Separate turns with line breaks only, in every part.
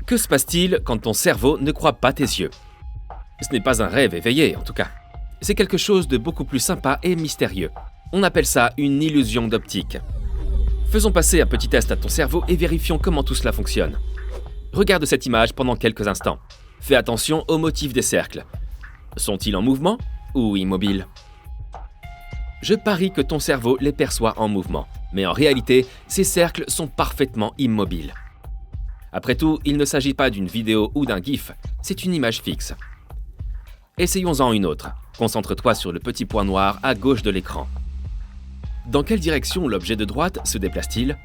Que se passe-t-il quand ton cerveau ne croit pas tes yeux? Ce n'est pas un rêve éveillé, en tout cas. C'est quelque chose de beaucoup plus sympa et mystérieux. On appelle ça une illusion d'optique. Faisons passer un petit test à ton cerveau et vérifions comment tout cela fonctionne. Regarde cette image pendant quelques instants. Fais attention aux motifs des cercles. Sont-ils en mouvement ou immobiles? Je parie que ton cerveau les perçoit en mouvement, mais en réalité, ces cercles sont parfaitement immobiles. Après tout, il ne s'agit pas d'une vidéo ou d'un GIF, c'est une image fixe. Essayons-en une autre. Concentre-toi sur le petit point noir à gauche de l'écran. Dans quelle direction l'objet de droite se déplace-t-il?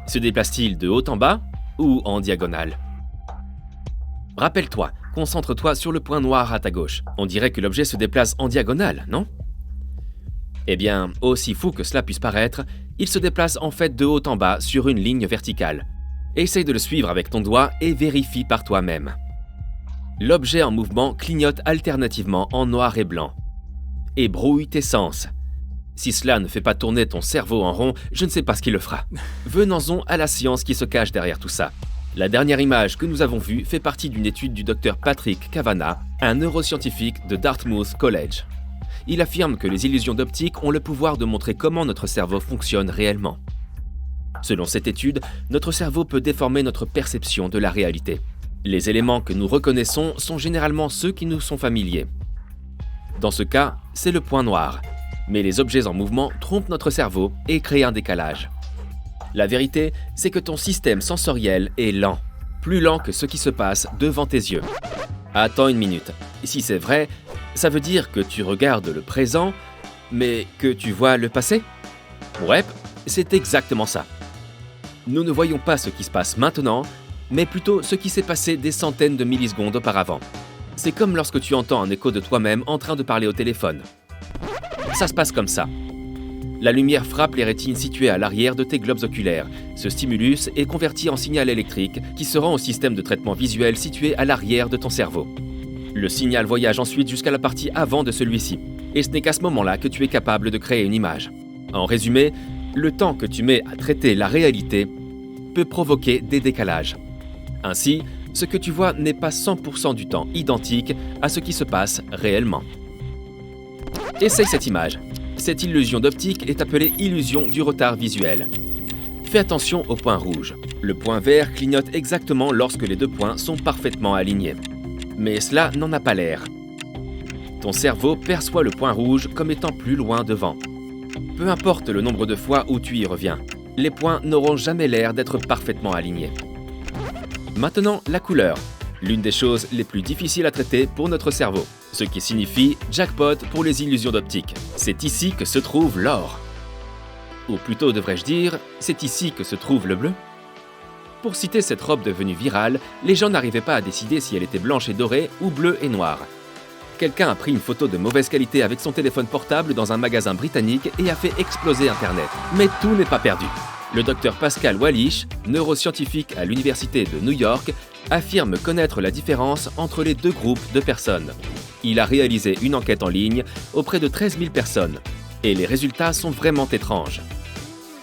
Se déplace-t-il de haut en bas ou en diagonale? Rappelle-toi, concentre-toi sur le point noir à ta gauche. On dirait que l'objet se déplace en diagonale, non? Eh bien, aussi fou que cela puisse paraître, il se déplace en fait de haut en bas sur une ligne verticale. Essaye de le suivre avec ton doigt et vérifie par toi-même. L'objet en mouvement clignote alternativement en noir et blanc. Et brouille tes sens. Si cela ne fait pas tourner ton cerveau en rond, je ne sais pas ce qui le fera. Venons-en à la science qui se cache derrière tout ça. La dernière image que nous avons vue fait partie d'une étude du Dr Patrick Kavanagh, un neuroscientifique de Dartmouth College. Il affirme que les illusions d'optique ont le pouvoir de montrer comment notre cerveau fonctionne réellement. Selon cette étude, notre cerveau peut déformer notre perception de la réalité. Les éléments que nous reconnaissons sont généralement ceux qui nous sont familiers. Dans ce cas, c'est le point noir. Mais les objets en mouvement trompent notre cerveau et créent un décalage. La vérité, c'est que ton système sensoriel est lent. Plus lent que ce qui se passe devant tes yeux. Attends une minute. Si c'est vrai, ça veut dire que tu regardes le présent, mais que tu vois le passé? Ouais, c'est exactement ça. Nous ne voyons pas ce qui se passe maintenant, mais plutôt ce qui s'est passé des centaines de millisecondes auparavant. C'est comme lorsque tu entends un écho de toi-même en train de parler au téléphone. Ça se passe comme ça. La lumière frappe les rétines situées à l'arrière de tes globes oculaires. Ce stimulus est converti en signal électrique qui se rend au système de traitement visuel situé à l'arrière de ton cerveau. Le signal voyage ensuite jusqu'à la partie avant de celui-ci. Et ce n'est qu'à ce moment-là que tu es capable de créer une image. En résumé, le temps que tu mets à traiter la réalité peut provoquer des décalages. Ainsi, ce que tu vois n'est pas 100% du temps identique à ce qui se passe réellement. Essaye cette image. Cette illusion d'optique est appelée illusion du retard visuel. Fais attention au point rouge. Le point vert clignote exactement lorsque les deux points sont parfaitement alignés. Mais cela n'en a pas l'air. Ton cerveau perçoit le point rouge comme étant plus loin devant. Peu importe le nombre de fois où tu y reviens, les points n'auront jamais l'air d'être parfaitement alignés. Maintenant, la couleur. L'une des choses les plus difficiles à traiter pour notre cerveau. Ce qui signifie jackpot pour les illusions d'optique. C'est ici que se trouve l'or. Ou plutôt devrais-je dire, c'est ici que se trouve le bleu. Pour citer cette robe devenue virale, les gens n'arrivaient pas à décider si elle était blanche et dorée ou bleue et noire. Quelqu'un a pris une photo de mauvaise qualité avec son téléphone portable dans un magasin britannique et a fait exploser Internet. Mais tout n'est pas perdu. Le docteur Pascal Wallich, neuroscientifique à l'Université de New York, affirme connaître la différence entre les deux groupes de personnes. Il a réalisé une enquête en ligne auprès de 13 000 personnes. Et les résultats sont vraiment étranges.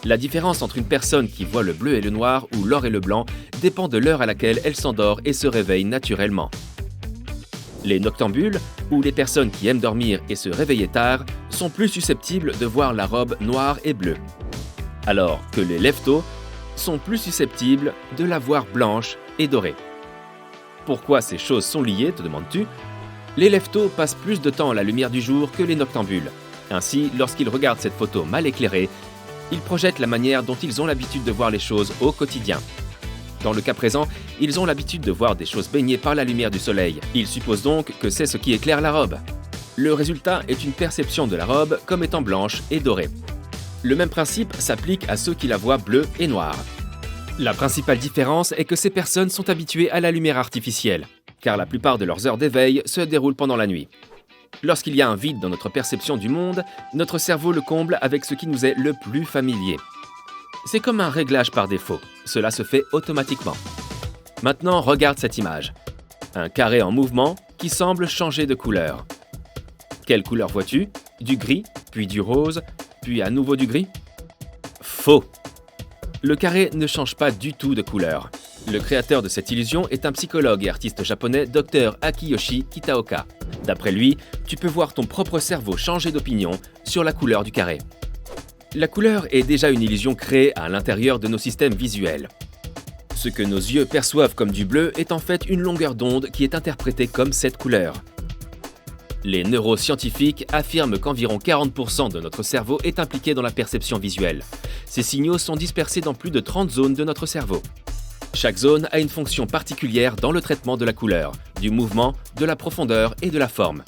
La différence entre une personne qui voit le bleu et le noir ou l'or et le blanc dépend de l'heure à laquelle elle s'endort et se réveille naturellement. Les noctambules, ou les personnes qui aiment dormir et se réveiller tard, sont plus susceptibles de voir la robe noire et bleue. Alors que les lève-tôt sont plus susceptibles de la voir blanche et dorée. Pourquoi ces choses sont liées, te demandes-tu? Les lève-tôt passent plus de temps à la lumière du jour que les noctambules. Ainsi, lorsqu'ils regardent cette photo mal éclairée, ils projettent la manière dont ils ont l'habitude de voir les choses au quotidien. Dans le cas présent, ils ont l'habitude de voir des choses baignées par la lumière du soleil. Ils supposent donc que c'est ce qui éclaire la robe. Le résultat est une perception de la robe comme étant blanche et dorée. Le même principe s'applique à ceux qui la voient bleue et noire. La principale différence est que ces personnes sont habituées à la lumière artificielle, car la plupart de leurs heures d'éveil se déroulent pendant la nuit. Lorsqu'il y a un vide dans notre perception du monde, notre cerveau le comble avec ce qui nous est le plus familier. C'est comme un réglage par défaut, cela se fait automatiquement. Maintenant, regarde cette image. Un carré en mouvement qui semble changer de couleur. Quelle couleur vois-tu? Du gris, puis du rose, puis à nouveau du gris? Faux! Le carré ne change pas du tout de couleur. Le créateur de cette illusion est un psychologue et artiste japonais, Dr Akiyoshi Kitaoka. D'après lui, tu peux voir ton propre cerveau changer d'opinion sur la couleur du carré. La couleur est déjà une illusion créée à l'intérieur de nos systèmes visuels. Ce que nos yeux perçoivent comme du bleu est en fait une longueur d'onde qui est interprétée comme cette couleur. Les neuroscientifiques affirment qu'environ 40% de notre cerveau est impliqué dans la perception visuelle. Ces signaux sont dispersés dans plus de 30 zones de notre cerveau. Chaque zone a une fonction particulière dans le traitement de la couleur, du mouvement, de la profondeur et de la forme.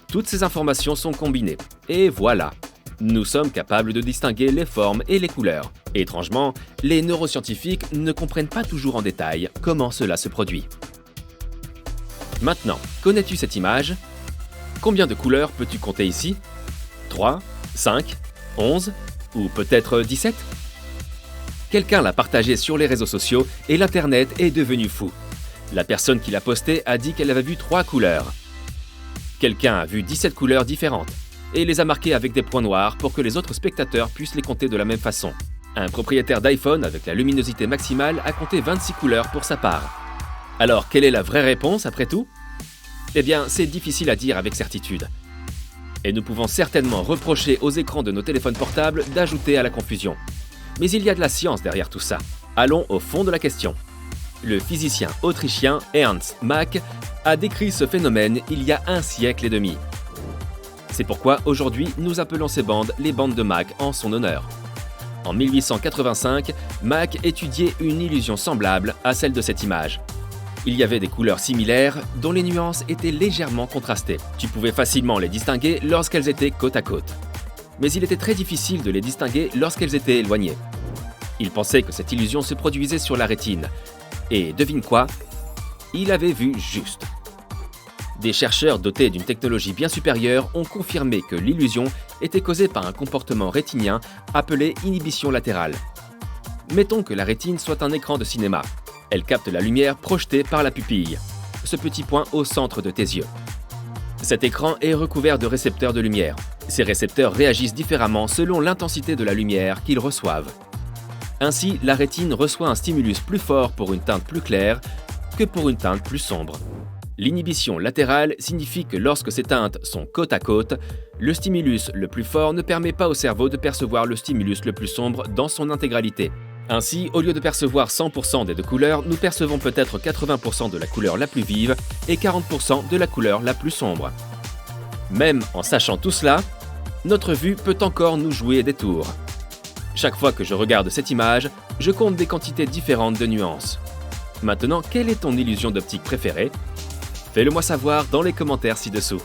Toutes ces informations sont combinées. Et voilà, nous sommes capables de distinguer les formes et les couleurs. Étrangement, les neuroscientifiques ne comprennent pas toujours en détail comment cela se produit. Maintenant, connais-tu cette image ? Combien de couleurs peux-tu compter ici ? 3, 5, 11 ou peut-être 17 ? Quelqu'un l'a partagé sur les réseaux sociaux et l'internet est devenu fou. La personne qui l'a posté a dit qu'elle avait vu 3 couleurs. Quelqu'un a vu 17 couleurs différentes et les a marquées avec des points noirs pour que les autres spectateurs puissent les compter de la même façon. Un propriétaire d'iPhone avec la luminosité maximale a compté 26 couleurs pour sa part. Alors, quelle est la vraie réponse après tout ? Eh bien, c'est difficile à dire avec certitude. Et nous pouvons certainement reprocher aux écrans de nos téléphones portables d'ajouter à la confusion. Mais il y a de la science derrière tout ça. Allons au fond de la question. Le physicien autrichien Ernst Mach a décrit ce phénomène il y a 1 siècle et demi. C'est pourquoi aujourd'hui nous appelons ces bandes les bandes de Mach en son honneur. En 1885, Mach étudiait une illusion semblable à celle de cette image. Il y avait des couleurs similaires dont les nuances étaient légèrement contrastées. Tu pouvais facilement les distinguer lorsqu'elles étaient côte à côte. Mais il était très difficile de les distinguer lorsqu'elles étaient éloignées. Il pensait que cette illusion se produisait sur la rétine. Et devine quoi ? Il avait vu juste. Des chercheurs dotés d'une technologie bien supérieure ont confirmé que l'illusion était causée par un comportement rétinien appelé inhibition latérale. Mettons que la rétine soit un écran de cinéma. Elle capte la lumière projetée par la pupille, ce petit point au centre de tes yeux. Cet écran est recouvert de récepteurs de lumière. Ces récepteurs réagissent différemment selon l'intensité de la lumière qu'ils reçoivent. Ainsi, la rétine reçoit un stimulus plus fort pour une teinte plus claire que pour une teinte plus sombre. L'inhibition latérale signifie que lorsque ces teintes sont côte à côte, le stimulus le plus fort ne permet pas au cerveau de percevoir le stimulus le plus sombre dans son intégralité. Ainsi, au lieu de percevoir 100% des 2 couleurs, nous percevons peut-être 80% de la couleur la plus vive et 40% de la couleur la plus sombre. Même en sachant tout cela, notre vue peut encore nous jouer des tours. Chaque fois que je regarde cette image, je compte des quantités différentes de nuances. Maintenant, quelle est ton illusion d'optique préférée ? Fais-le moi savoir dans les commentaires ci-dessous.